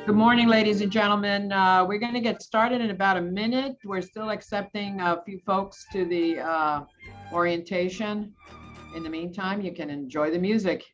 Good morning, ladies and gentlemen. We're going to get started in about a minute. We're still accepting a few folks to the orientation. In the meantime, you can enjoy the music.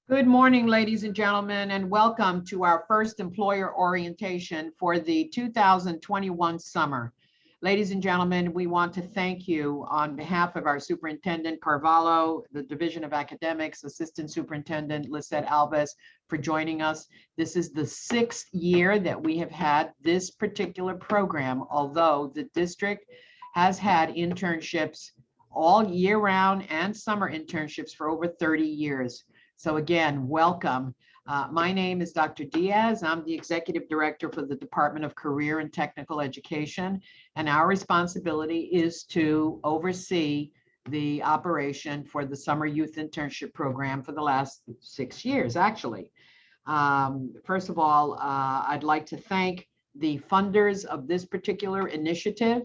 Good morning, ladies and gentlemen, and welcome to our first employer orientation for the 2021 summer. Ladies and gentlemen, we want to thank you on behalf of our Superintendent Carvalho, the Division of Academics, Assistant Superintendent Lisette Alves, for joining us. This is the 6th year that we have had this particular program, although the district has had internships all year round and summer internships for over 30 years. So again, welcome. My name is Dr. Diaz. I'm the Executive Director for the Department of Career and Technical Education, and our responsibility is to oversee the operation for the Summer Youth Internship Program for the last 6 years, actually. First of all, I'd like to thank the funders of this particular initiative,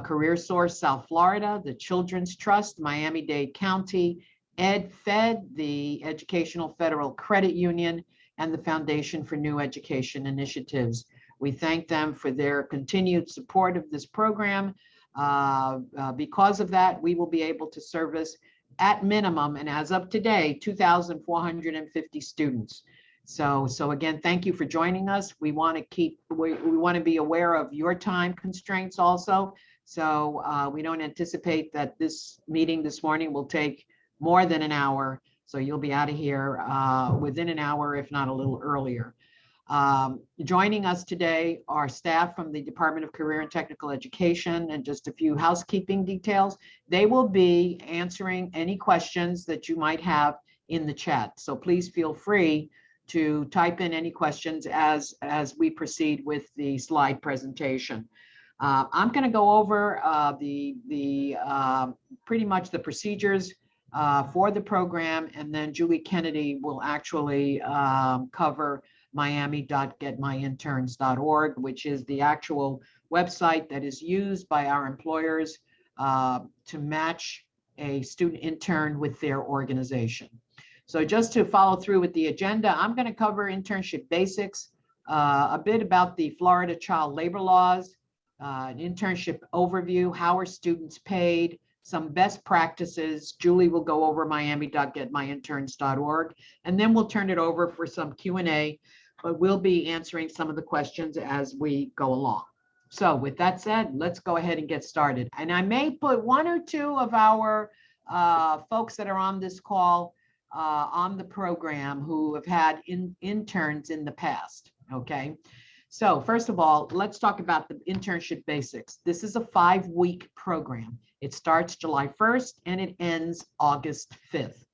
Career Source South Florida, the Children's Trust, Miami-Dade County, EdFed, the Educational Federal Credit Union, and the Foundation for New Education Initiatives. We thank them for their continued support of this program. Because of that, we will be able to service at minimum, and as of today, 2,450 students. So again, thank you for joining us. We want to be aware of your time constraints also. So we don't anticipate that this meeting this morning will take more than an hour. So you'll be out of here within an hour, if not a little earlier. Joining us today are staff from the Department of Career and Technical Education, and just a few housekeeping details. They will be answering any questions that you might have in the chat. So please feel free to type in any questions as we proceed with the slide presentation. I'm going to go over pretty much the procedures for the program, and then Julie Kennedy will actually cover miami.getmyinterns.org, which is the actual website that is used by our employers to match a student intern with their organization. So just to follow through with the agenda, I'm going to cover internship basics, a bit about the Florida child labor laws, an internship overview, how are students paid, some best practices. Julie will go over miami.getmyinterns.org, and then we'll turn it over for some Q&A, but we'll be answering some of the questions as we go along. So with that said, let's go ahead and get started. And I may put one or two of our folks that are on this call on the program who have had interns in the past, okay? So first of all, let's talk about the internship basics. This is a 5-week program. It starts July 1st and it ends August 5th.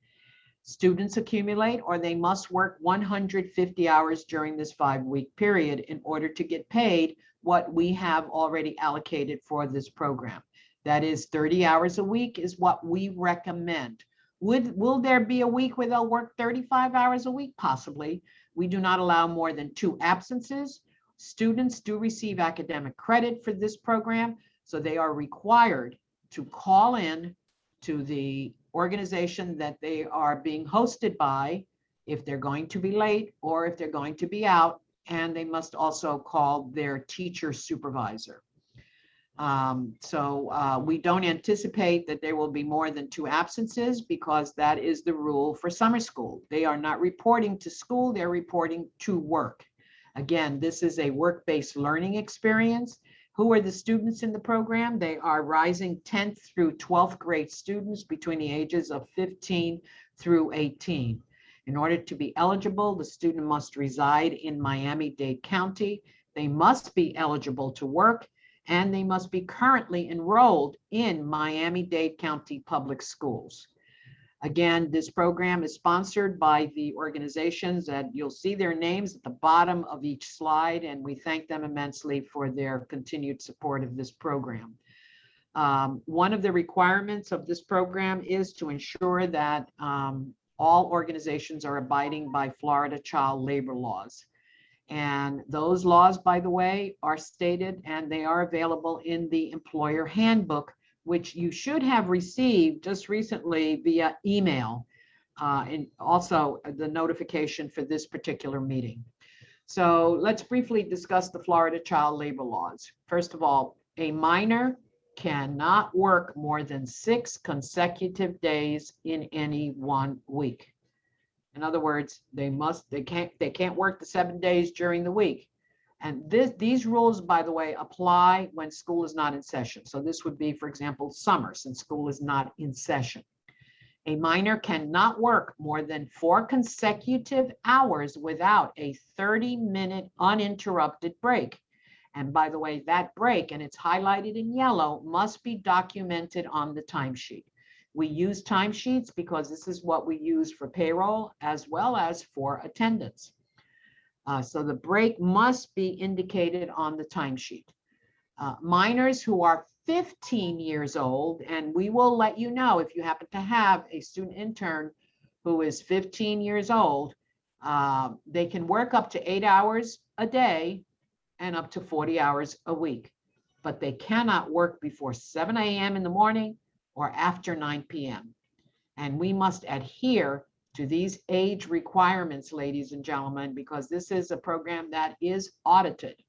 Students accumulate, or they must work 150 hours during this 5-week period in order to get paid what we have already allocated for this program. That is 30 hours a week is what we recommend. Will there be a week where they'll work 35 hours a week? Possibly. We do not allow more than 2 absences. Students do receive academic credit for this program, so they are required to call in to the organization that they are being hosted by if they're going to be late or if they're going to be out, and they must also call their teacher supervisor. We don't anticipate that there will be more than 2 absences because that is the rule for summer school. They are not reporting to school, they're reporting to work. Again, this is a work-based learning experience. Who are the students in the program? They are rising 10th through 12th grade students between the ages of 15 through 18. In order to be eligible, the student must reside in Miami-Dade County. They must be eligible to work, and they must be currently enrolled in Miami-Dade County Public Schools. Again, this program is sponsored by the organizations that you'll see their names at the bottom of each slide, and we thank them immensely for their continued support of this program. One of the requirements of this program is to ensure that all organizations are abiding by Florida child labor laws. And those laws, by the way, are stated and they are available in the employer handbook, which you should have received just recently via email, and also the notification for this particular meeting. So let's briefly discuss the Florida child labor laws. First of all, a minor cannot work more than 6 consecutive days in any 1 week. In other words, they can't work the 7 days during the week. And these rules, by the way, apply when school is not in session. So this would be, for example, summer, since school is not in session. A minor cannot work more than 4 consecutive hours without a 30-minute uninterrupted break. And by the way, that break, and it's highlighted in yellow, must be documented on the timesheet. We use timesheets because this is what we use for payroll as well as for attendance. So the break must be indicated on the timesheet. Minors who are 15 years old, and we will let you know if you happen to have a student intern who is 15 years old, they can work up to 8 hours a day and up to 40 hours a week, but they cannot work before 7 a.m. in the morning or after 9 p.m. And we must adhere to these age requirements, ladies and gentlemen, because this is a program that is audited.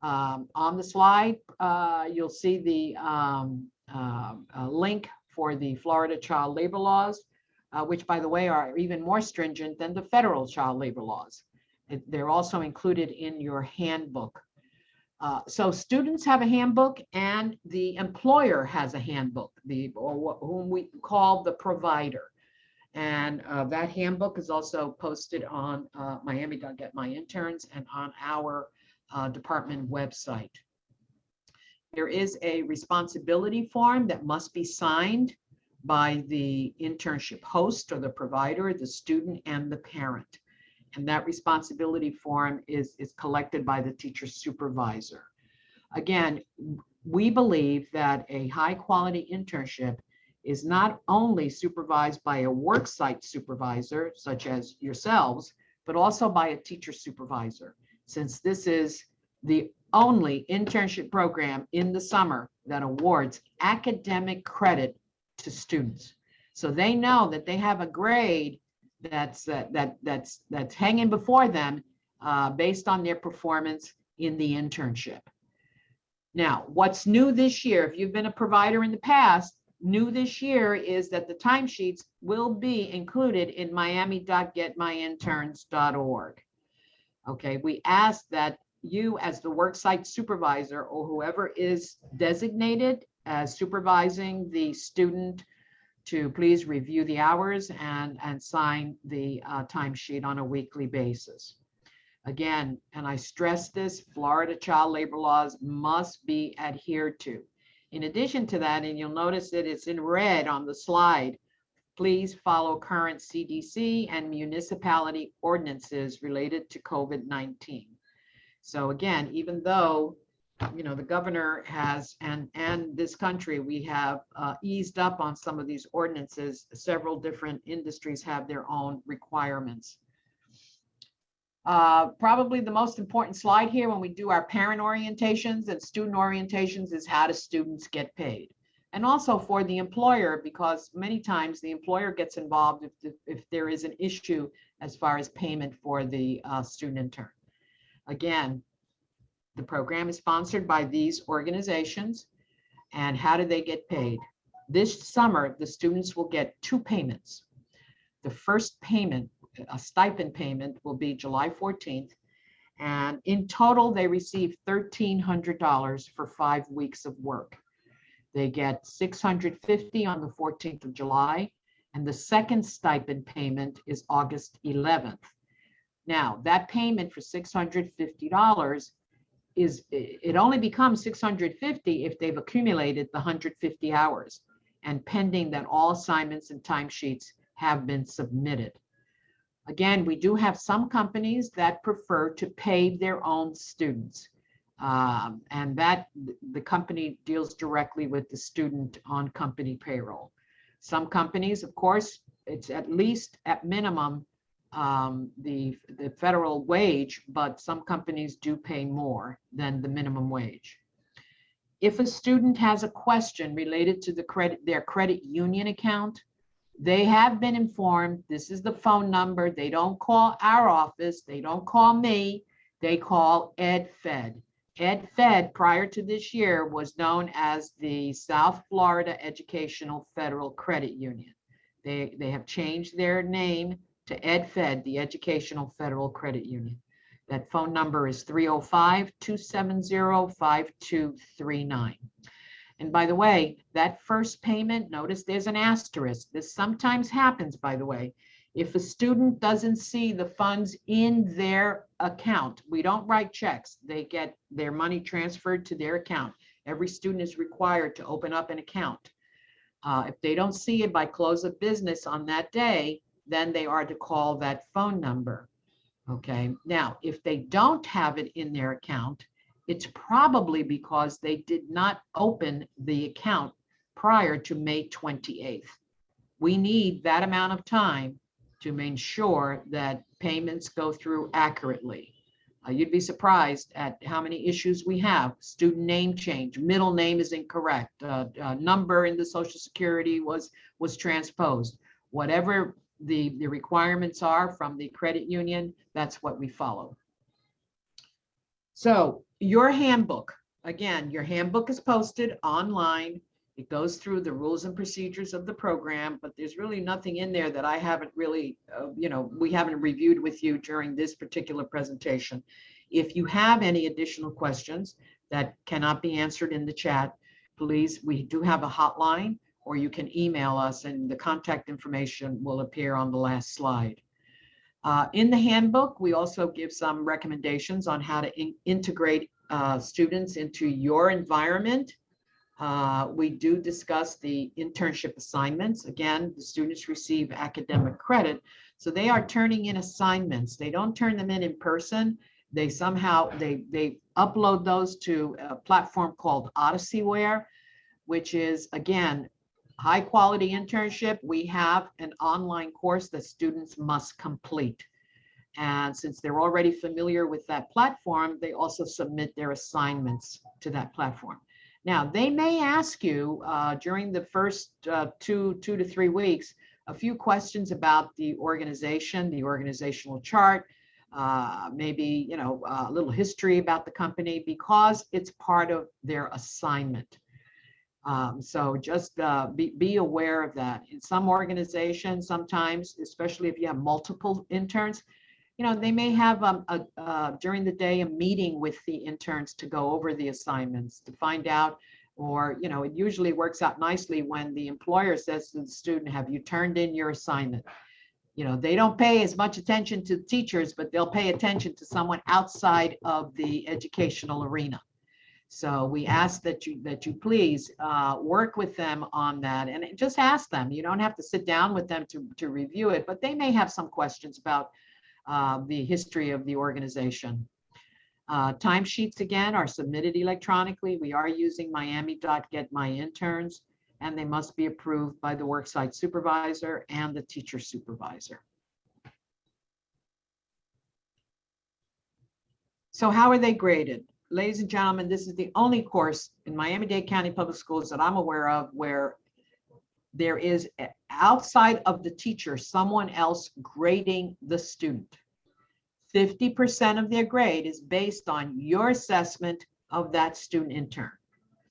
On the slide, you'll see the link for the Florida child labor laws, which, by the way, are even more stringent than the federal child labor laws. They're also included in your handbook. So students have a handbook and the employer has a handbook, whom we call the provider. And that handbook is also posted on Miami-Dade My Interns and on our department website. There is a responsibility form that must be signed by the internship host or the provider, the student, and the parent. And that responsibility form is collected by the teacher supervisor. Again, we believe that a high quality internship is not only supervised by a worksite supervisor, such as yourselves, but also by a teacher supervisor, since this is the only internship program in the summer that awards academic credit to students. So they know that they have a grade that's hanging before them based on their performance in the internship. Now, what's new this year, if you've been a provider in the past, new this year is that the timesheets will be included in miami.getmyinterns.org. Okay, we ask that you as the worksite supervisor or whoever is designated as supervising the student to please review the hours and sign the timesheet on a weekly basis. Again, and I stress this, Florida child labor laws must be adhered to. In addition to that, and you'll notice that it's in red on the slide, please follow current CDC and municipality ordinances related to COVID-19. So again, even though the governor has, and this country, we have eased up on some of these ordinances. Several different industries have their own requirements. Probably the most important slide here when we do our parent orientations and student orientations is how do students get paid? And also for the employer, because many times the employer gets involved if there is an issue as far as payment for the student intern. Again, the program is sponsored by these organizations. And how do they get paid? This summer, the students will get 2 payments. The first payment, a stipend payment, will be July 14th. And in total, they receive $1,300 for 5 weeks of work. They get $650 on the 14th of July. And the second stipend payment is August 11th. Now, that payment for $650 it only becomes $650 if they've accumulated the 150 hours. and pending that all assignments and timesheets have been submitted. Again, we do have some companies that prefer to pay their own students. And that the company deals directly with the student on company payroll. Some companies, of course, it's at least at minimum the federal wage, but some companies do pay more than the minimum wage. If a student has a question related to their credit union account, they have been informed. This is the phone number. They don't call our office. They don't call me. They call EdFed. EdFed, prior to this year, was known as the South Florida Educational Federal Credit Union. They have changed their name to EdFed, the Educational Federal Credit Union. That phone number is 305-270-5239. And by the way, that first payment, notice there's an asterisk. This sometimes happens, by the way. If a student doesn't see the funds in their account, we don't write checks. They get their money transferred to their account. Every student is required to open up an account. If they don't see it by close of business on that day, then they are to call that phone number. Okay. Now, if they don't have it in their account, it's probably because they did not open the account prior to May 28th. We need that amount of time to make sure that payments go through accurately. You'd be surprised at how many issues we have. Student name change, middle name is incorrect, number in the Social Security was transposed. Whatever the requirements are from the credit union, that's what we follow. So your handbook, again, your handbook is posted online. It goes through the rules and procedures of the program, but there's really nothing in there that I haven't really, we haven't reviewed with you during this particular presentation. If you have any additional questions that cannot be answered in the chat, please, we do have a hotline, or you can email us and the contact information will appear on the last slide. In the handbook, we also give some recommendations on how to integrate students into your environment. We do discuss the internship assignments. Again, the students receive academic credit, so they are turning in assignments. They don't turn them in person. They somehow, they upload those to a platform called Odysseyware, which is, again, high quality internship. We have an online course that students must complete. And since they're already familiar with that platform, they also submit their assignments to that platform. Now, they may ask you during the first 2 to 3 weeks, a few questions about the organization, the organizational chart, maybe, a little history about the company, because it's part of their assignment. So just be aware of that. In some organizations, sometimes, especially if you have multiple interns, they may have during the day a meeting with the interns to go over the assignments to find out, or, it usually works out nicely when the employer says to the student, have you turned in your assignment? They don't pay as much attention to teachers, but they'll pay attention to someone outside of the educational arena. So we ask that you please work with them on that, and just ask them. You don't have to sit down with them to review it, but they may have some questions about the history of the organization. Timesheets, again, are submitted electronically. We are using Miami-Dade Interns, and they must be approved by the worksite supervisor and the teacher supervisor. So how are they graded? Ladies and gentlemen, this is the only course in Miami-Dade County Public Schools that I'm aware of where there is, outside of the teacher, someone else grading the student. 50% of their grade is based on your assessment of that student intern.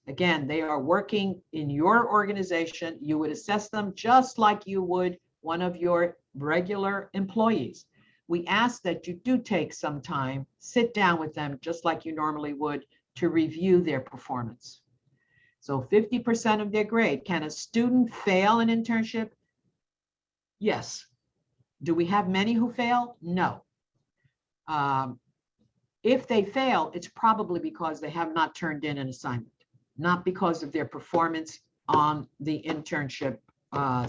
Again, they are working in your organization. You would assess them just like you would one of your regular employees. We ask that you do take some time, sit down with them just like you normally would, to review their performance. So 50% of their grade. Can a student fail an internship? Yes. Do we have many who fail? No. If they fail, it's probably because they have not turned in an assignment, not because of their performance on the internship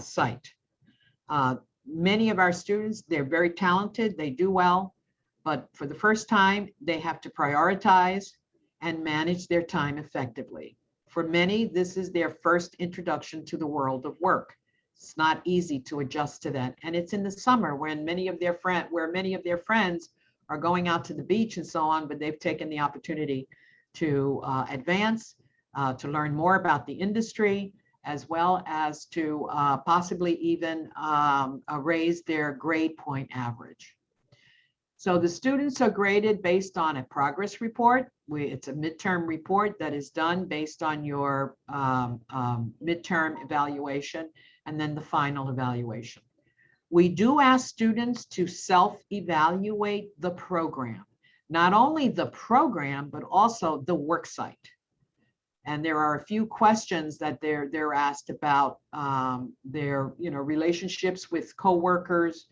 site. Many of our students, they're very talented, they do well, but for the first time, they have to prioritize and manage their time effectively. For many, this is their first introduction to the world of work. It's not easy to adjust to that. And it's in the summer when many of their friends are going out to the beach and so on, but they've taken the opportunity to advance, to learn more about the industry, as well as to possibly even raise their grade point average. So the students are graded based on a progress report. It's a midterm report that is done based on your midterm evaluation and then the final evaluation. We do ask students to self-evaluate the program, not only the program, but also the work site. And there are a few questions that they're asked about their relationships with coworkers,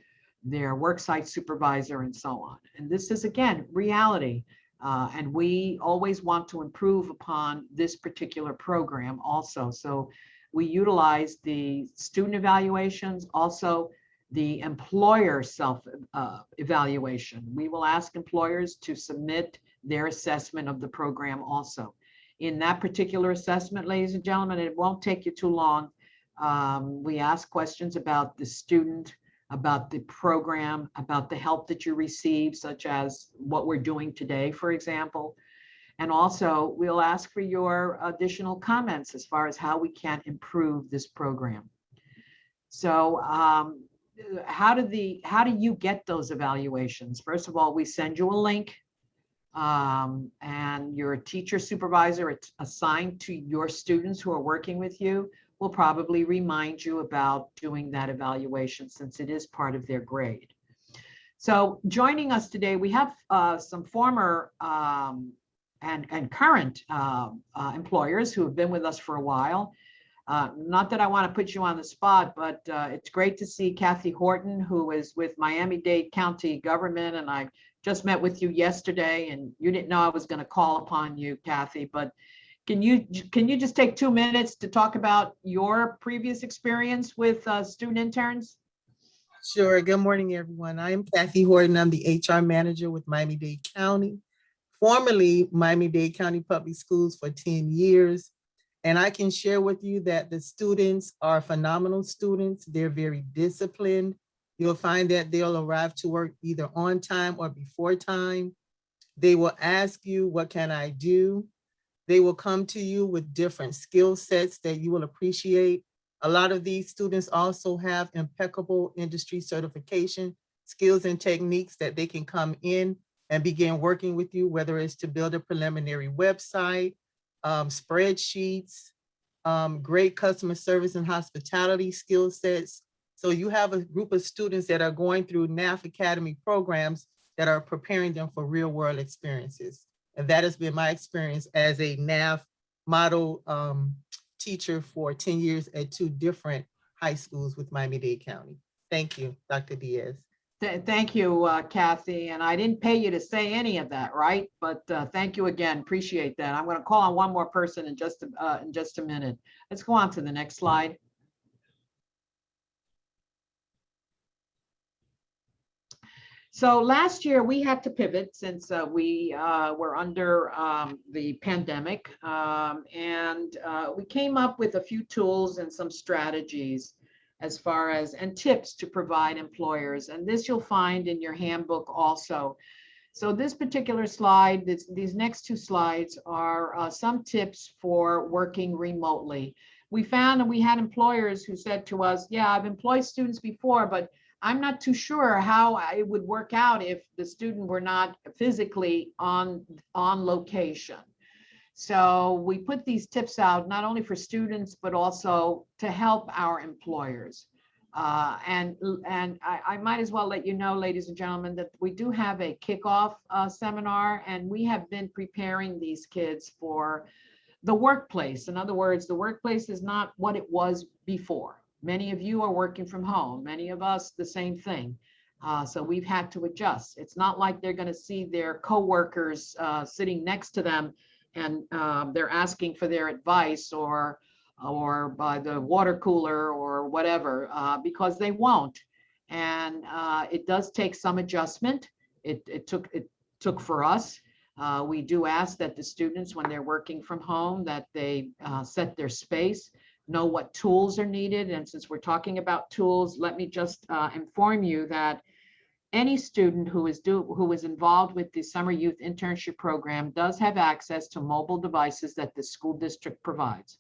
their worksite supervisor, and so on. And this is, again, reality. And we always want to improve upon this particular program also. So we utilize the student evaluations, also the employer self-evaluation. We will ask employers to submit their assessment of the program also. In that particular assessment, ladies and gentlemen, it won't take you too long. We ask questions about the student, about the program, about the help that you receive, such as what we're doing today, for example. And also we'll ask for your additional comments as far as how we can improve this program. So how do you get those evaluations? First of all, we send you a link, and your teacher supervisor assigned to your students who are working with you will probably remind you about doing that evaluation since it is part of their grade. So joining us today, we have some former and current employers who have been with us for a while. Not that I want to put you on the spot, but it's great to see Kathy Horton, who is with Miami-Dade County government, and I just met with you yesterday, and you didn't know I was going to call upon you, Kathy, but can you just take 2 minutes to talk about your previous experience with student interns? Sure. Good morning, everyone. I am Kathy Horton. I'm the HR manager with Miami-Dade County, formerly Miami-Dade County Public Schools for 10 years. And I can share with you that the students are phenomenal students. They're very disciplined. You'll find that they'll arrive to work either on time or before time. They will ask you, what can I do? They will come to you with different skill sets that you will appreciate. A lot of these students also have impeccable industry certification, skills and techniques that they can come in and begin working with you, whether it's to build a preliminary website, spreadsheets, great customer service and hospitality skill sets. So you have a group of students that are going through NAF Academy programs that are preparing them for real world experiences. And that has been my experience as a NAF model teacher for 10 years at 2 different high schools with Miami-Dade County. Thank you, Dr. Diaz. Thank you, Kathy. And I didn't pay you to say any of that, right? But thank you again. Appreciate that. I'm going to call on one more person in just a minute. Let's go on to the next slide. So last year we had to pivot since we were under the pandemic, and we came up with a few tools and some strategies as far as and tips to provide employers. And this you'll find in your handbook also. So this particular slide, these next 2 slides are some tips for working remotely. We found that we had employers who said to us, yeah, I've employed students before, but I'm not too sure how it would work out if the student were not physically on location. So we put these tips out not only for students, but also to help our employers. And I might as well let you know, ladies and gentlemen, that we do have a kickoff seminar, and we have been preparing these kids for the workplace. In other words, the workplace is not what it was before. Many of you are working from home, many of us the same thing. So we've had to adjust. It's not like they're going to see their coworkers sitting next to them and they're asking for their advice or or by the water cooler or whatever, because they won't. And it does take some adjustment. It took for us. We do ask that the students, when they're working from home, that they set their space, know what tools are needed. And since we're talking about tools, let me just inform you that any student who is involved with the Summer Youth Internship Program does have access to mobile devices that the school district provides.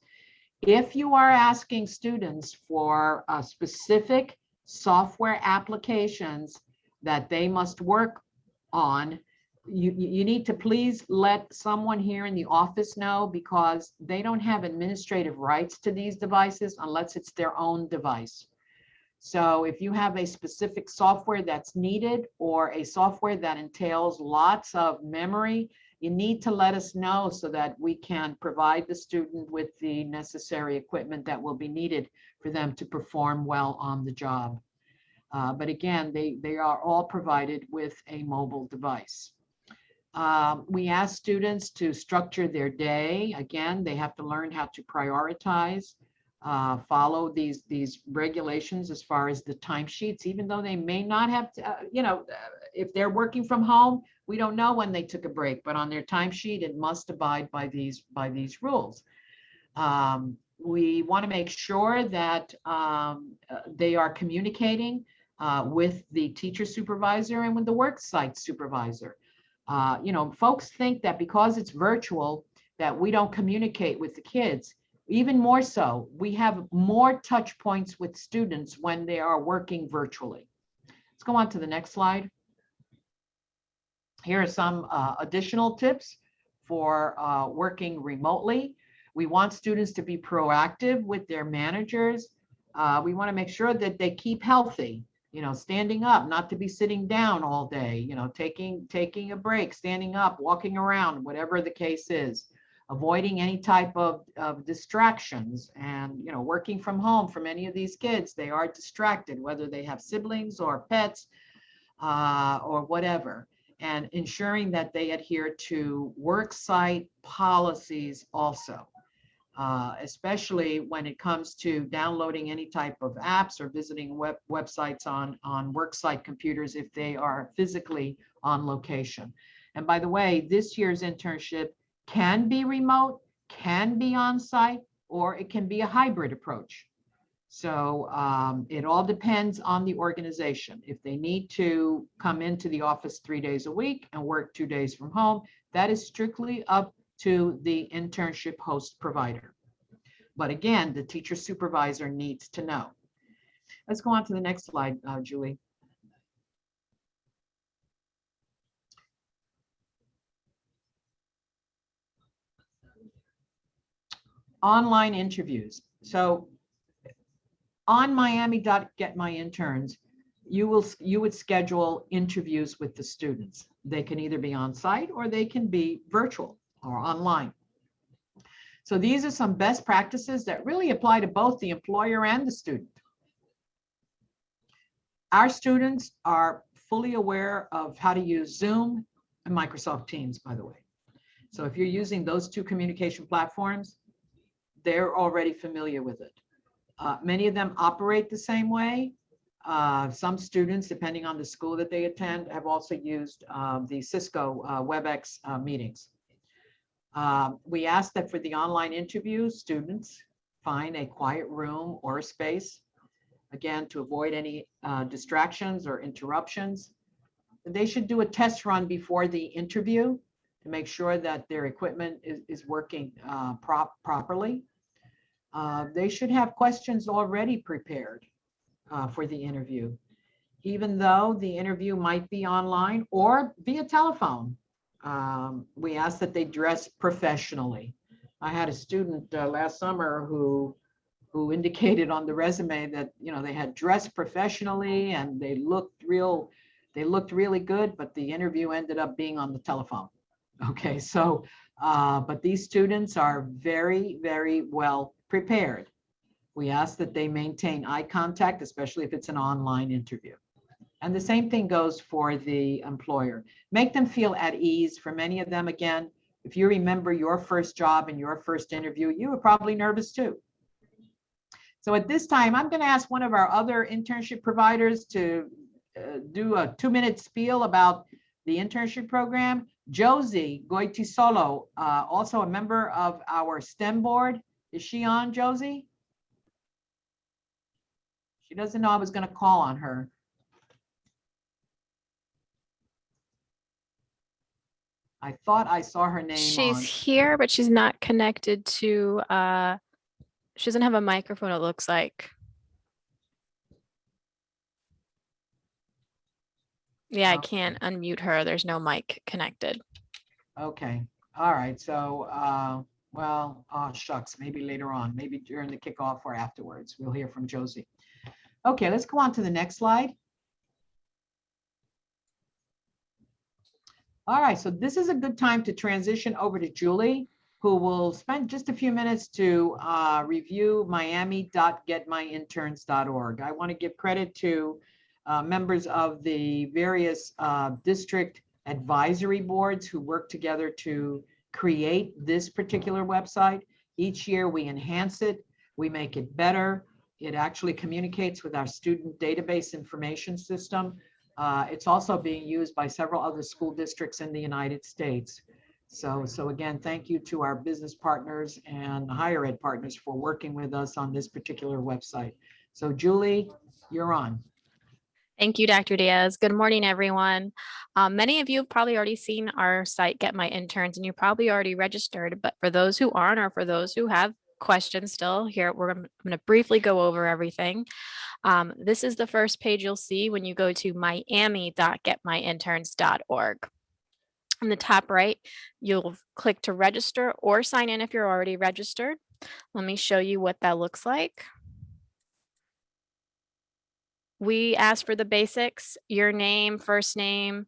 If you are asking students for specific software applications that they must work on, you need to please let someone here in the office know, because they don't have administrative rights to these devices unless it's their own device. So if you have a specific software that's needed, or a software that entails lots of memory, you need to let us know so that we can provide the student with the necessary equipment that will be needed for them to perform well on the job. But again, they are all provided with a mobile device. We ask students to structure their day. Again, they have to learn how to prioritize, follow these regulations as far as the timesheets, even though they may not have to, if they're working from home, we don't know when they took a break, but on their timesheet, it must abide by these rules. We want to make sure that they are communicating with the teacher supervisor and with the work site supervisor. Folks think that because it's virtual, that we don't communicate with the kids. Even more so, we have more touch points with students when they are working virtually. Let's go on to the next slide. Here are some additional tips for working remotely. We want students to be proactive with their managers. We want to make sure that they keep healthy, standing up, not to be sitting down all day, taking a break, standing up, walking around, whatever the case is. Avoiding any type of distractions, and working from home for many of these kids, they are distracted, whether they have siblings or pets or whatever, and ensuring that they adhere to work site policies also, especially when it comes to downloading any type of apps or visiting websites on work site computers if they are physically on location. And by the way, this year's internship can be remote, can be on site, or it can be a hybrid approach. So it all depends on the organization. If they need to come into the office 3 days a week and work 2 days from home, that is strictly up to the internship host provider. But again, the teacher supervisor needs to know. Let's go on to the next slide, Julie. Online interviews. So on Miami.GetMyInterns, you would schedule interviews with the students. They can either be on site or they can be virtual or online. So these are some best practices that really apply to both the employer and the student. Our students are fully aware of how to use Zoom and Microsoft Teams, by the way. So if you're using those two communication platforms, they're already familiar with it. Many of them operate the same way. Some students, depending on the school that they attend, have also used the Cisco WebEx meetings. We ask that for the online interview, students find a quiet room or a space, again, to avoid any distractions or interruptions. They should do a test run before the interview to make sure that their equipment is working properly. They should have questions already prepared for the interview, even though the interview might be online or via telephone. We ask that they dress professionally. I had a student last summer who indicated on the resume that they had dressed professionally and they looked really good, but the interview ended up being on the telephone. Okay, so but these students are very, very well prepared. We ask that they maintain eye contact, especially if it's an online interview. And the same thing goes for the employer. Make them feel at ease. For many of them, again, if you remember your first job and your first interview, you were probably nervous too. So at this time, I'm going to ask one of our other internship providers to do a 2-minute spiel about the internship program. Josie Goitisolo, also a member of our STEM board. Is she on, Josie? She doesn't know I was going to call on her. I thought I saw her name She's on. here, but she's not connected to, she doesn't have a microphone, it looks like. Yeah, I can't unmute her. There's no mic connected. Okay, all right, so, well, shucks, maybe later on, maybe during the kickoff or afterwards, we'll hear from Josie. Okay, let's go on to the next slide. All right, so this is a good time to transition over to Julie, who will spend just a few minutes to review miami.getmyinterns.org. I want to give credit to members of the various district advisory boards who work together to create this particular website. Each year we enhance it, we make it better. It actually communicates with our student database information system. It's also being used by several other school districts in the United States. So again, thank you to our business partners and higher ed partners for working with us on this particular website. So Julie, you're on. Thank you, Dr. Diaz. Good morning, everyone. Many of you have probably already seen our site, Get My Interns, and you probably already registered, but for those who aren't, or for those who have questions still, here, I'm going to briefly go over everything. This is the first page you'll see when you go to miami.getmyinterns.org. On the top right, you'll click to register or sign in if you're already registered. Let me show you what that looks like. We ask for the basics, your name, first name,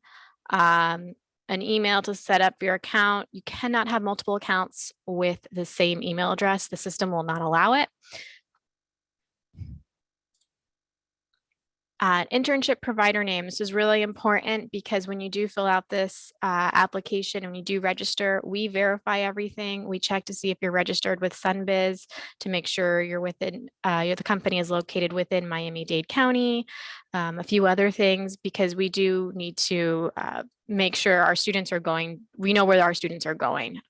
an email to set up your account. You cannot have multiple accounts with the same email address. The system will not allow it. Internship provider name. This is really important because when you do fill out this application and when you do register, we verify everything. We check to see if you're registered with SunBiz to make sure you're within, the company is located within Miami-Dade County, a few other things, because we do need to make sure our students are going, we know where our students are going.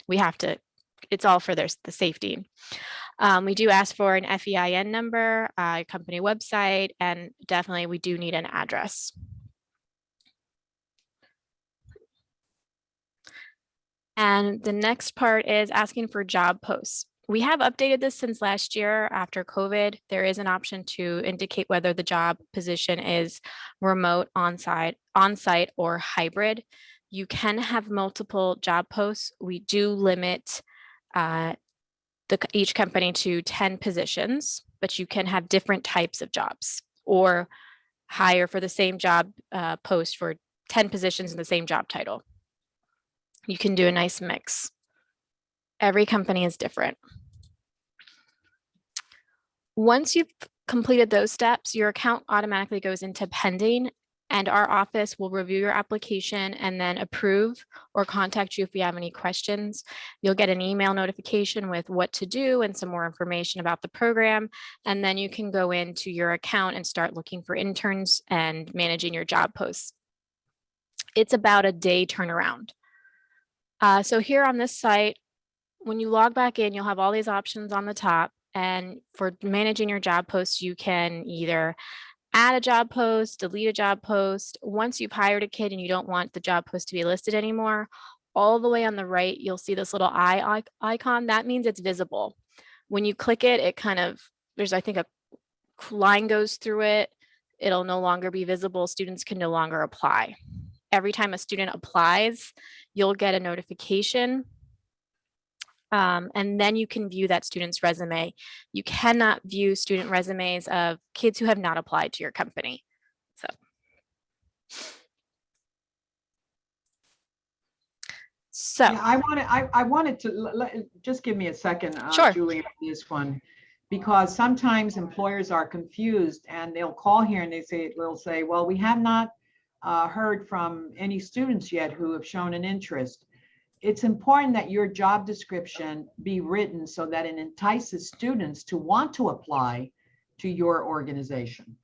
We have to, it's all for the safety. We do ask for an FEIN number, company website, and definitely we do need an address. And the next part is asking for job posts. We have updated this since last year after COVID. There is an option to indicate whether the job position is remote, on-site, or hybrid. You can have multiple job posts. We do limit each company to 10 positions, but you can have different types of jobs or hire for the same job post for 10 positions in the same job title. You can do a nice mix. Every company is different. Once you've completed those steps, your account automatically goes into pending, and our office will review your application and then approve or contact you if you have any questions. You'll get an email notification with what to do and some more information about the program. And then you can go into your account and start looking for interns and managing your job posts. It's about a day turnaround. So here on this site, when you log back in, you'll have all these options on the top. And for managing your job posts, you can either add a job post, delete a job post. Once you've hired a kid and you don't want the job post to be listed anymore, all the way on the right, you'll see this little eye icon. That means it's visible. When you click it, it kind of, there's, I think, a line goes through it. It'll no longer be visible. Students can no longer apply. Every time a student applies, you'll get a notification. And then you can view that student's resume. You cannot view student resumes of kids who have not applied to your company. So Yeah, I wanted to just give me a second, Sure. Julie, on this one, because sometimes employers are confused and they'll call here and they'll say, well, we have not heard from any students yet who have shown an interest. it's important that your job description be written so that it entices students to want to apply to your organization.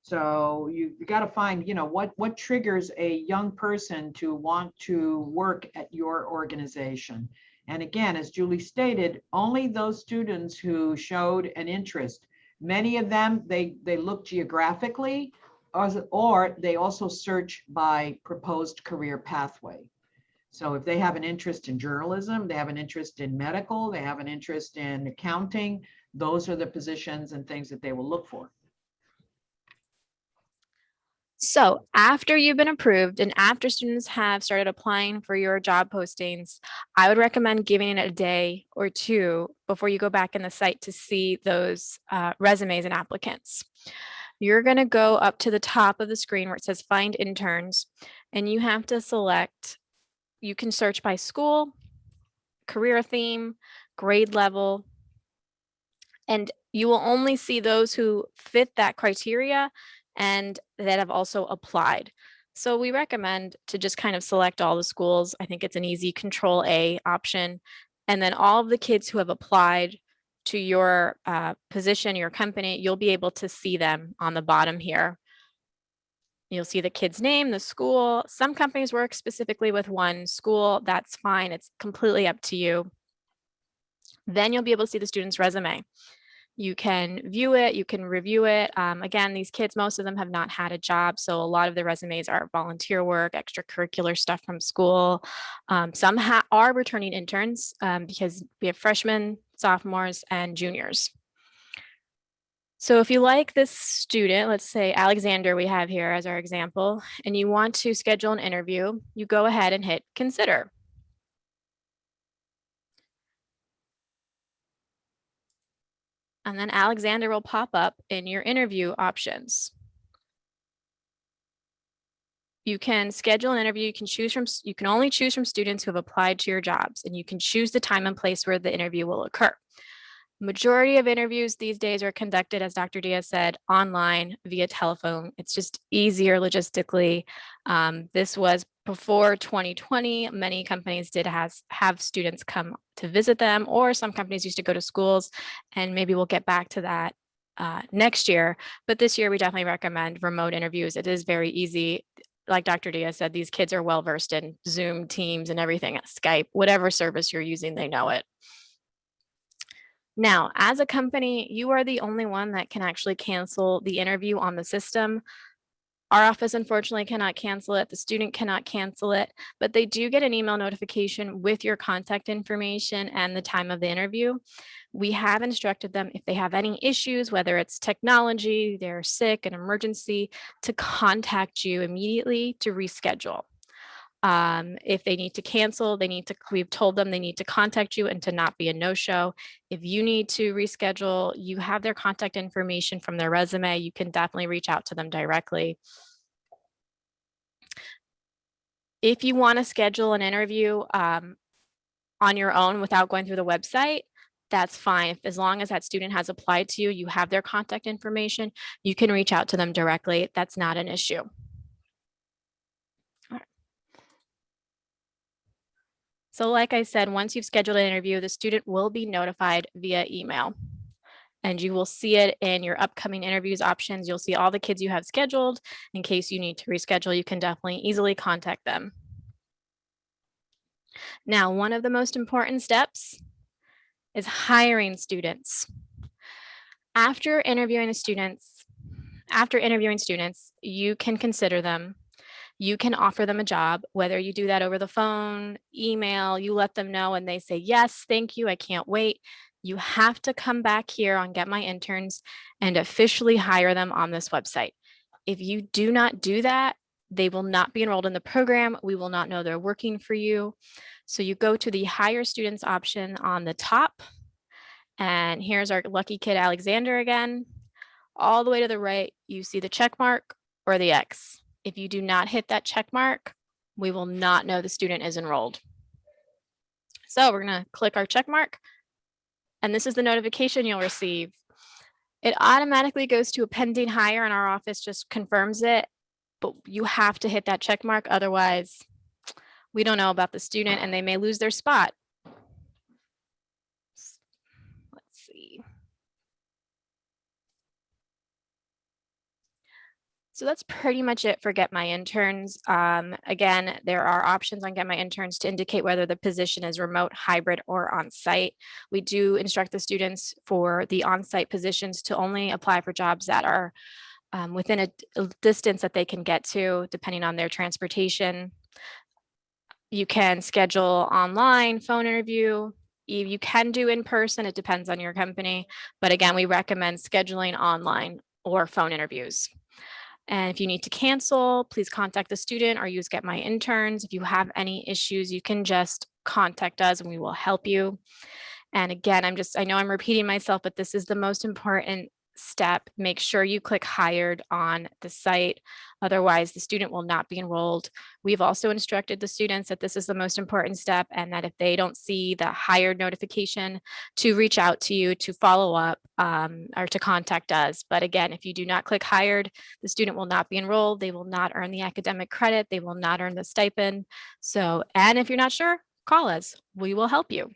So you got to find, what triggers a young person to want to work at your organization. And again, as Julie stated, only those students who showed an interest. Many of them, they look geographically, or they also search by proposed career pathway. So if they have an interest in journalism, they have an interest in medical, they have an interest in accounting, those are the positions and things that they will look for. So after you've been approved and after students have started applying for your job postings, I would recommend giving it a day or two before you go back in the site to see those resumes and applicants. You're going to go up to the top of the screen where it says Find Interns, and you have to select, you can search by school, career theme, grade level, and you will only see those who fit that criteria and that have also applied. So we recommend to just kind of select all the schools. I think it's an easy Control A option. And then all of the kids who have applied to your position, your company, you'll be able to see them on the bottom here. You'll see the kid's name, the school. Some companies work specifically with one school. That's fine. It's completely up to you. Then you'll be able to see the student's resume. You can view it, you can review it. Again, these kids, most of them have not had a job. So a lot of the resumes are volunteer work, extracurricular stuff from school. Some are returning interns because we have freshmen, sophomores, and juniors. So if you like this student, let's say Alexander we have here as our example, and you want to schedule an interview, you go ahead and hit consider. And then Alexander will pop up in your interview options. You can schedule an interview. You can only choose from students who have applied to your jobs, and you can choose the time and place where the interview will occur. Majority of interviews these days are conducted, as Dr. Diaz said, online via telephone. It's just easier logistically. This was before 2020. Many companies did have students come to visit them, or some companies used to go to schools, and maybe we'll get back to that next year. But this year, we definitely recommend remote interviews. It is very easy. Like Dr. Diaz said, these kids are well versed in Zoom, Teams, and everything, Skype, whatever service you're using, they know it. Now, as a company, you are the only one that can actually cancel the interview on the system. Our office, unfortunately, cannot cancel it. The student cannot cancel it, but they do get an email notification with your contact information and the time of the interview. We have instructed them if they have any issues, whether it's technology, they're sick, an emergency, to contact you immediately to reschedule. If they need to cancel, we've told them they need to contact you and to not be a no-show. If you need to reschedule, you have their contact information from their resume. You can definitely reach out to them directly. If you want to schedule an interview on your own without going through the website, that's fine. As long as that student has applied to you, you have their contact information, you can reach out to them directly. That's not an issue. So like I said, once you've scheduled an interview, the student will be notified via email. And you will see it in your upcoming interviews options. You'll see all the kids you have scheduled. In case you need to reschedule, you can definitely easily contact them. Now, one of the most important steps is hiring students. After interviewing students, you can consider them. You can offer them a job, whether you do that over the phone, email, you let them know and they say, yes, thank you, I can't wait. You have to come back here on Get My Interns and officially hire them on this website. If you do not do that, they will not be enrolled in the program. We will not know they're working for you. So you go to the Hire Students option on the top. And here's our lucky kid, Alexander again. All the way to the right, you see the check mark or the X. If you do not hit that check mark, we will not know the student is enrolled. So we're going to click our check mark, and this is the notification you'll receive. It automatically goes to a pending hire, and our office just confirms it, but you have to hit that check mark. Otherwise, We don't know about the student and they may lose their spot. Let's see. So that's pretty much it for Get My Interns. Again, there are options on Get My Interns to indicate whether the position is remote, hybrid, or on-site. We do instruct the students for the on-site positions to only apply for jobs that are within a distance that they can get to, depending on their transportation. You can schedule online, phone interview. You can do in person, it depends on your company. But again, we recommend scheduling online or phone interviews. And if you need to cancel, please contact the student or use Get My Interns. If you have any issues, you can just contact us and we will help you. And again, I know I'm repeating myself, but this is the most important step. Make sure you click hired on the site. Otherwise, the student will not be enrolled. We've also instructed the students that this is the most important step and that if they don't see the hired notification, to reach out to you to follow up or to contact us. But again, if you do not click hired, the student will not be enrolled. They will not earn the academic credit. They will not earn the stipend. So, and if you're not sure, call us. We will help you.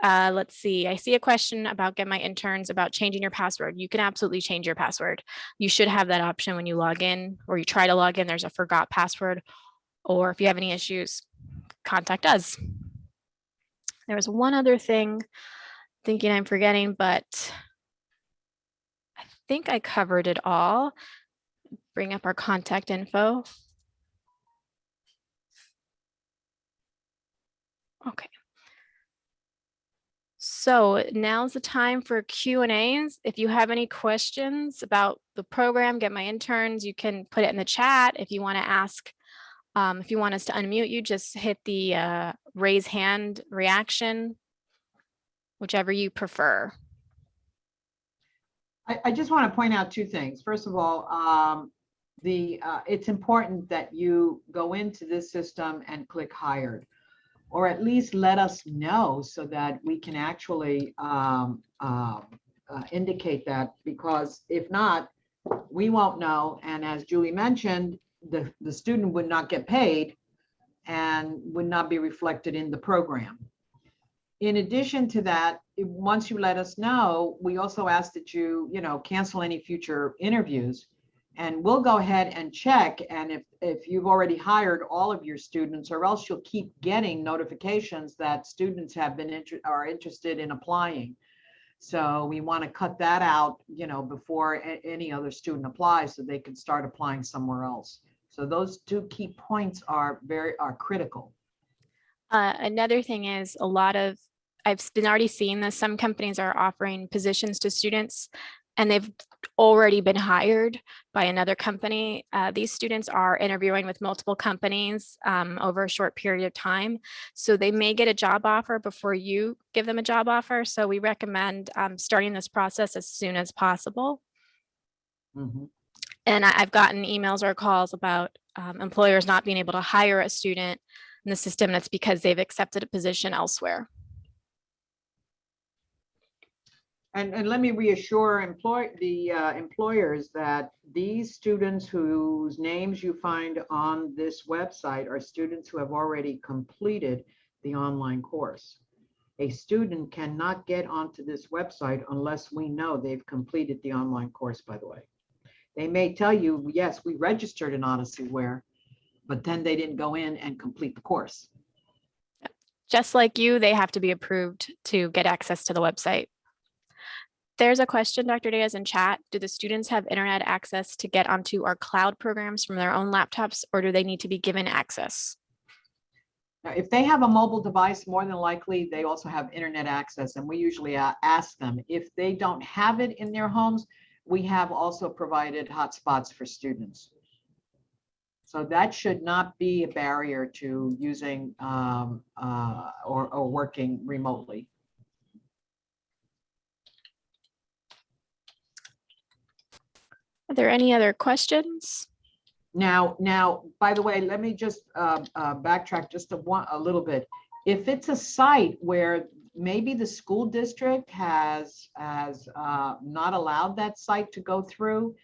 Let's see, I see a question about Get My Interns about changing your password. You can absolutely change your password. You should have that option when you log in or you try to log in, there's a forgot password. Or if you have any issues, contact us. There was one other thing thinking I'm forgetting, but I think I covered it all. Bring up our contact info. Okay. So now's the time for Q&As. If you have any questions about the program, Get My Interns, you can put it in the chat. If you want to ask, if you want us to unmute you, just hit the raise hand reaction, whichever you prefer. I just want to point out two things. First of all, it's important that you go into this system and click hired, or at least let us know so that we can actually indicate that, because if not, we won't know. And as Julie mentioned, the student would not get paid and would not be reflected in the program. In addition to that, once you let us know, we also ask that you cancel any future interviews, and we'll go ahead and check. And if you've already hired all of your students, or else you'll keep getting notifications that students have been are interested in applying. So we want to cut that out, before any other student applies, so they can start applying somewhere else. So those two key points are critical. Another thing is I've been already seeing this. Some companies are offering positions to students and they've already been hired by another company. These students are interviewing with multiple companies over a short period of time. So they may get a job offer before you give them a job offer. So we recommend starting this process as soon as possible. Mm-hmm. And I've gotten emails or calls about employers not being able to hire a student in the system. That's because they've accepted a position elsewhere. And let me reassure employers that these students whose names you find on this website are students who have already completed the online course. A student cannot get onto this website unless we know they've completed the online course, by the way. They may tell you, yes, we registered in Odyssey Ware, but then they didn't go in and complete the course. Just like you, they have to be approved to get access to the website. There's a question, Dr. Diaz, in chat. Do the students have internet access to get onto our cloud programs from their own laptops, or do they need to be given access? Now, if they have a mobile device, more than likely, they also have internet access, and we usually ask them. If they don't have it in their homes, we have also provided hotspots for students. So that should not be a barrier to using or working remotely. Are there any other questions? Now, by the way, let me just backtrack just a little bit. If it's a site where maybe the school district has not allowed that site to go through,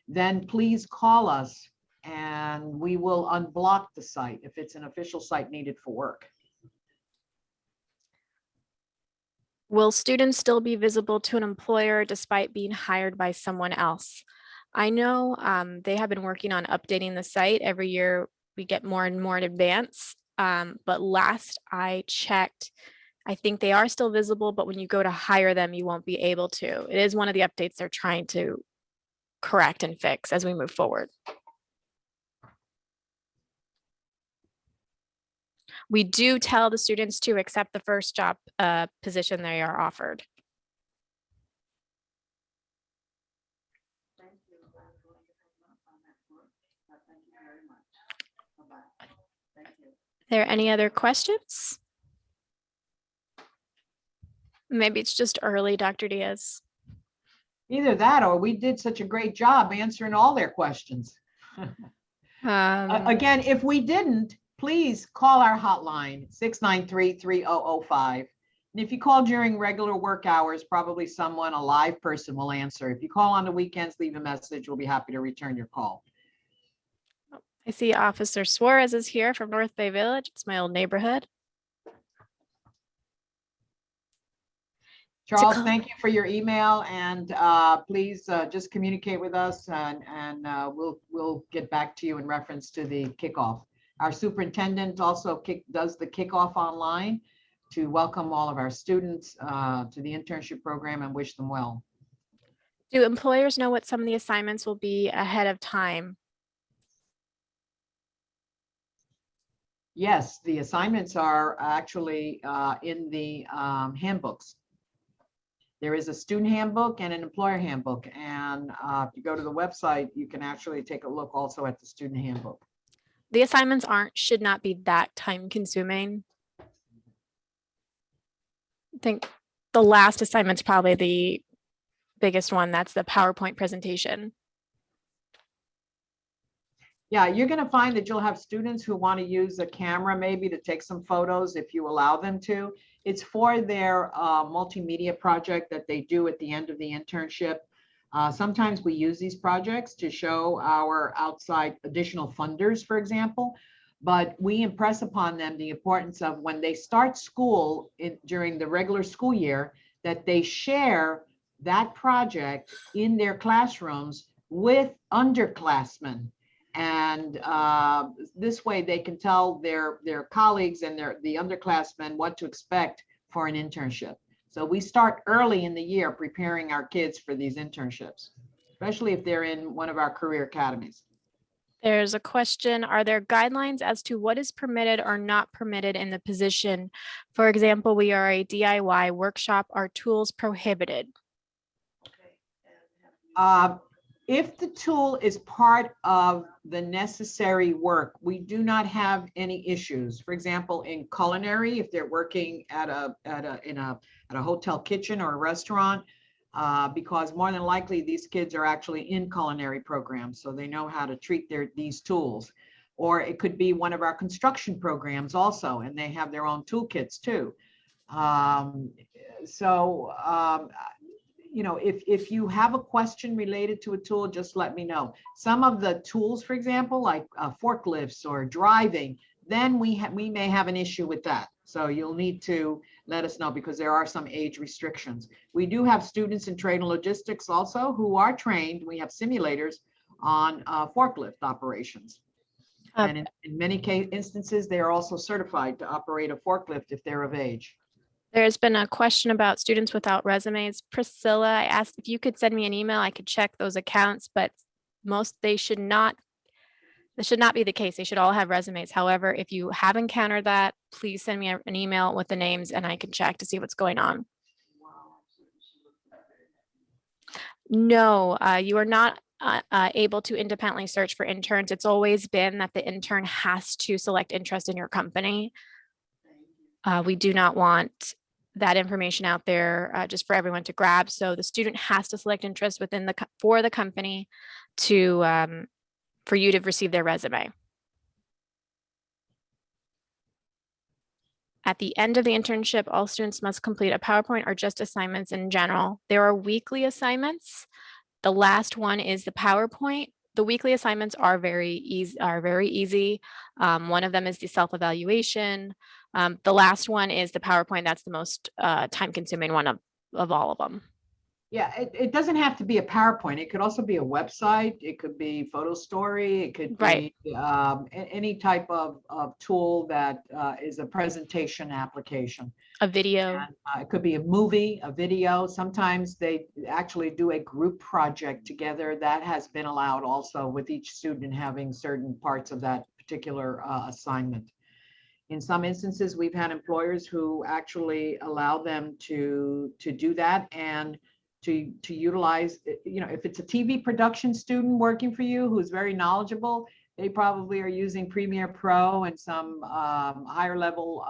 then please call us and we will unblock the site if it's an official site needed for work. Will students still be visible to an employer despite being hired by someone else? I know they have been working on updating the site. Every year we get more and more in advance. But last I checked, I think they are still visible, but when you go to hire them, you won't be able to. It is one of the updates they're trying to correct and fix as we move forward. We do tell the students to accept the first job position they are offered. Are there any other questions? Maybe it's just early, Dr. Diaz. Either that or we did such a great job answering all their questions. Again, if we didn't, please call our hotline, 693-3005. And if you call during regular work hours, probably someone, a live person, will answer. If you call on the weekends, leave a message. We'll be happy to return your call. I see Officer Suarez is here from North Bay Village. It's my old neighborhood. Charles, thank you for your email, and please just communicate with us, and we'll get back to you in reference to the kickoff. Our superintendent also does the kickoff online to welcome all of our students to the internship program and wish them well. Do employers know what some of the assignments will be ahead of time? Yes, the assignments are actually in the handbooks. There is a student handbook and an employer handbook, and if you go to the website, you can actually take a look also at the student handbook. The assignments should not be that time consuming. I think the last assignment's probably the biggest one. That's the PowerPoint presentation. Yeah, you're going to find that you'll have students who want to use a camera maybe to take some photos if you allow them to. It's for their multimedia project that they do at the end of the internship. Sometimes we use these projects to show our outside additional funders, for example, but we impress upon them the importance of when they start school during the regular school year, that they share that project in their classrooms with underclassmen. And this way they can tell their colleagues and the underclassmen what to expect for an internship. So we start early in the year preparing our kids for these internships, especially if they're in one of our career academies. There's a question, are there guidelines as to what is permitted or not permitted in the position? For example, we are a DIY workshop, are tools prohibited? If the tool is part of the necessary work, we do not have any issues. For example, in culinary, if they're working at a hotel kitchen or a restaurant, because more than likely these kids are actually in culinary programs, so they know how to treat these tools. Or it could be one of our construction programs also, and they have their own toolkits too. You know, if you have a question related to a tool, just let me know. Some of the tools, for example, like forklifts or driving, then we may have an issue with that. So you'll need to let us know because there are some age restrictions. We do have students in trade and logistics also who are trained. We have simulators on forklift operations. And in many instances, they are also certified to operate a forklift if they're of age. There's been a question about students without resumes. Priscilla, I asked if you could send me an email, I could check those accounts, but this should not be the case. They should all have resumes. However, if you have encountered that, please send me an email with the names and I can check to see what's going on. No, you are not able to independently search for interns. It's always been that the intern has to select interest in your company. We do not want that information out there just for everyone to grab. So the student has to select interest within for the company to for you to receive their resume. At the end of the internship, all students must complete a PowerPoint or just assignments in general. There are weekly assignments. The last one is the PowerPoint. the weekly assignments are very easy. One of them is the self-evaluation. The last one is the PowerPoint. That's the most time-consuming one of all of them. Yeah, it doesn't have to be a PowerPoint. It could also be a website. It could be photo story. It could Right. be any type of tool that is a presentation application. A video. And, it could be a movie, a video. Sometimes they actually do a group project together. That has been allowed also, with each student having certain parts of that particular assignment. In some instances, we've had employers who actually allow them to do that, and to utilize, if it's a TV production student working for you who's very knowledgeable, they probably are using Premiere Pro and some higher level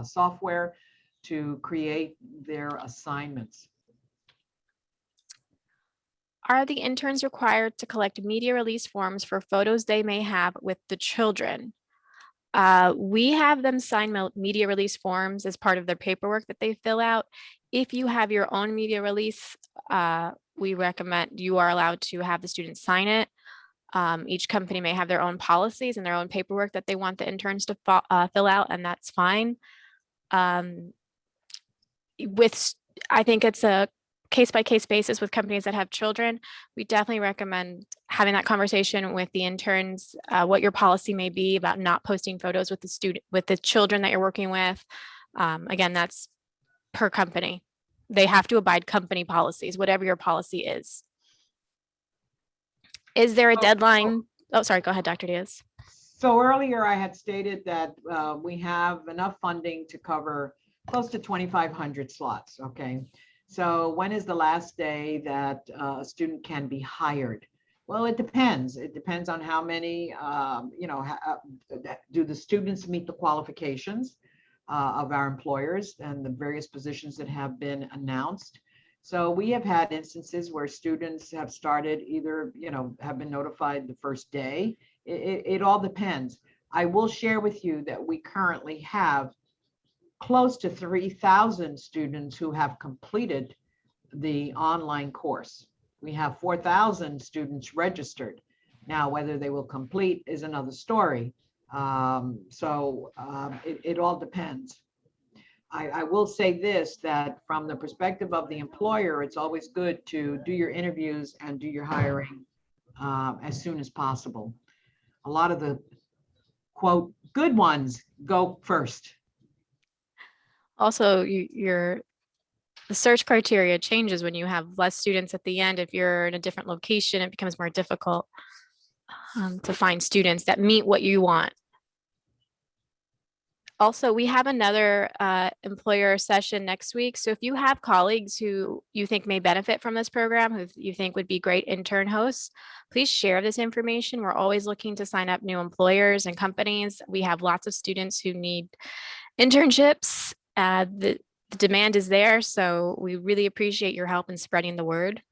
software to create their assignments. Are the interns required to collect media release forms for photos they may have with the children? We have them sign media release forms as part of their paperwork that they fill out. If you have your own media release, we recommend you are allowed to have the students sign it. Each company may have their own policies and their own paperwork that they want the interns to fill out, and that's fine. I think it's a case-by-case basis with companies that have children. We definitely recommend having that conversation with the interns, what your policy may be about not posting photos with the children that you're working with. Again, that's per company. They have to abide company policies, whatever your policy is. Is there a deadline? Oh, sorry, go ahead, Dr. Diaz. So earlier I had stated that we have enough funding to cover close to 2,500 slots, okay? So when is the last day that a student can be hired? Well, it depends. It depends on how many, do the students meet the qualifications of our employers and the various positions that have been announced. So we have had instances where students have started either, have been notified the first day. It all depends. I will share with you that we currently have close to 3,000 students who have completed the online course. We have 4,000 students registered. Now, whether they will complete is another story. It all depends. I will say this, that from the perspective of the employer, it's always good to do your interviews and do your hiring as soon as possible. A lot of the, quote, good ones go first. Also, the search criteria changes when you have less students at the end. If you're in a different location, it becomes more difficult to find students that meet what you want. Also, we have another employer session next week. So if you have colleagues who you think may benefit from this program, who you think would be great intern hosts, please share this information. We're always looking to sign up new employers and companies. We have lots of students who need internships. The demand is there, so we really appreciate your help in spreading the word.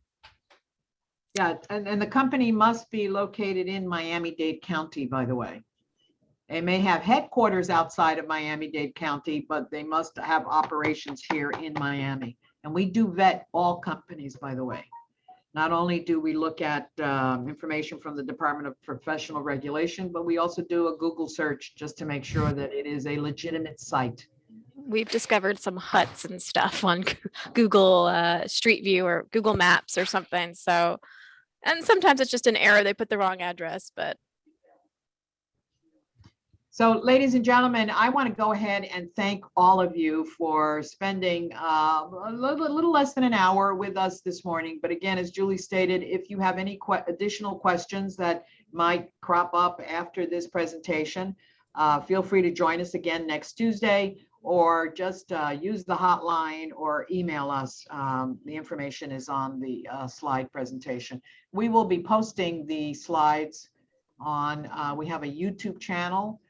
Yeah, and the company must be located in Miami-Dade County, by the way. They may have headquarters outside of Miami-Dade County, but they must have operations here in Miami. And we do vet all companies, by the way. Not only do we look at information from the Department of Professional Regulation, but we also do a Google search just to make sure that it is a legitimate site. We've discovered some huts and stuff on Google Street View or Google Maps or something. So, and sometimes it's just an error. They put the wrong address, but. So, ladies and gentlemen, I want to go ahead and thank all of you for spending a little less than an hour with us this morning. But again, as Julie stated, if you have any additional questions that might crop up after this presentation, feel free to join us again next Tuesday, or just use the hotline or email us. The information is on the slide presentation. We will be posting the slides on, we have a YouTube channel.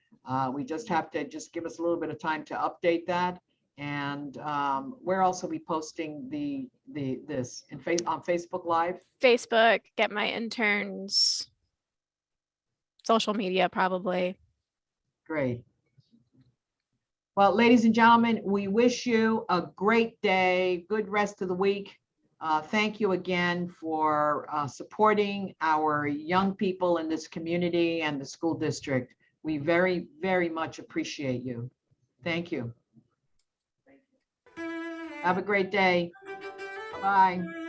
We just have to give us a little bit of time to update that. And we're also be posting this on Facebook Live. Facebook, Get My Interns, social media probably. Great. Well, ladies and gentlemen, we wish you a great day, good rest of the week. Thank you again for supporting our young people in this community and the school district. We very, very much appreciate you. Thank you. Have a great day. Bye-bye.